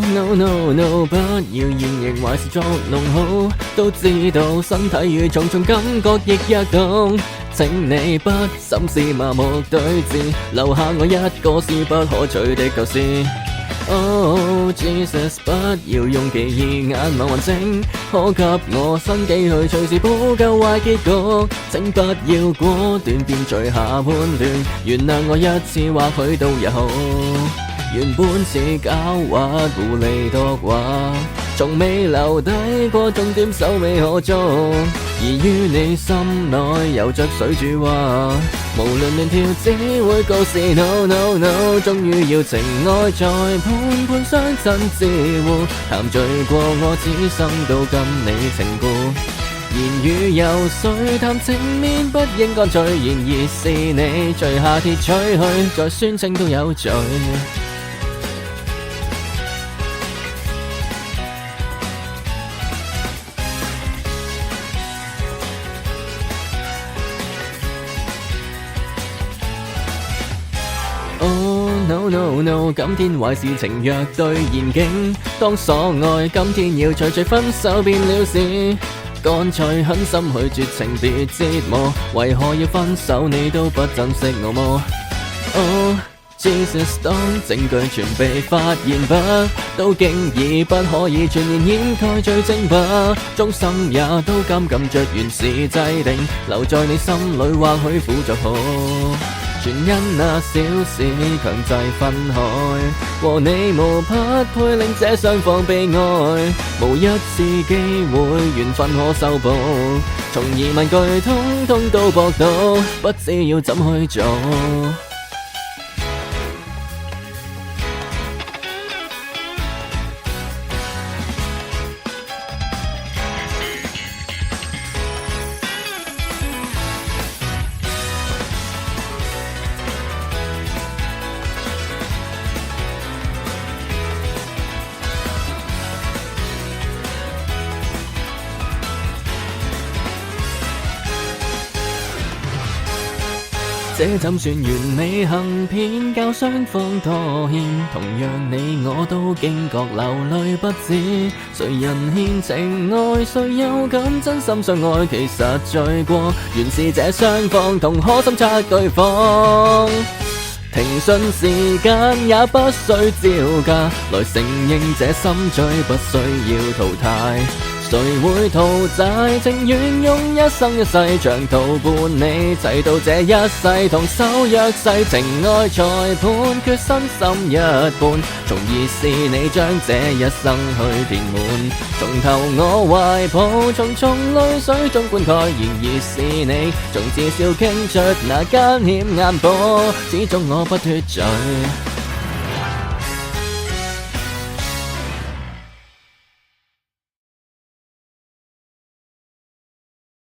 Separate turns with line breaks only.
no no no， 不要現形還是作弄好，都知道身體與重重感覺亦一動。請你不審視麻木對峙，留下我一個是不可取的舊事。Oh Jesus， 不要用奇異眼望環境，可給我新機去隨時補救壞結局。請不要果斷便序下判斷，原諒我一次或許都也好。原本是狡猾狐狸度話，從未留低過重點，手尾可捉。而於你心內游着水柱話，無論亂跳只會告示 no no no， 終於要情愛在盤盤相襯自護，談醉過我此生都跟你情故。言語游水談情面不應乾脆，然而是你墜下鐵取去，再宣稱都有罪。Oh no no no， 今天壞事情若對現境，當所愛今天要隨分手變了事，乾脆狠心去絕情別折磨，為何要分手你都不珍惜我麼？Oh Jesus， 當證據全被發現吧，都經已不可以全然掩蓋罪證吧，終生也都監禁着原是制定，留在你心裏或許苦就好。全因那小事強制分開，和你無匹配令這雙方悲哀，無一次機會緣分可修補，從疑問句通通都駁倒，不知要怎去做。這怎算完美行騙，教雙方拖欠，同樣你我都驚覺流淚不止。誰人獻情愛，誰又敢真心相愛？其實罪過原是這雙方同可心察對方。停訊時間也不需招架，來承認這心罪不需要淘汰。誰會屠宰？情願用一生一世長途伴你，齊到這一世同守約誓。情愛裁判決身心一半，從而是你將這一生去填滿。從頭我懷抱重重淚水中灌溉，然而是你從至少傾出那艱險眼波，始終我不脫罪。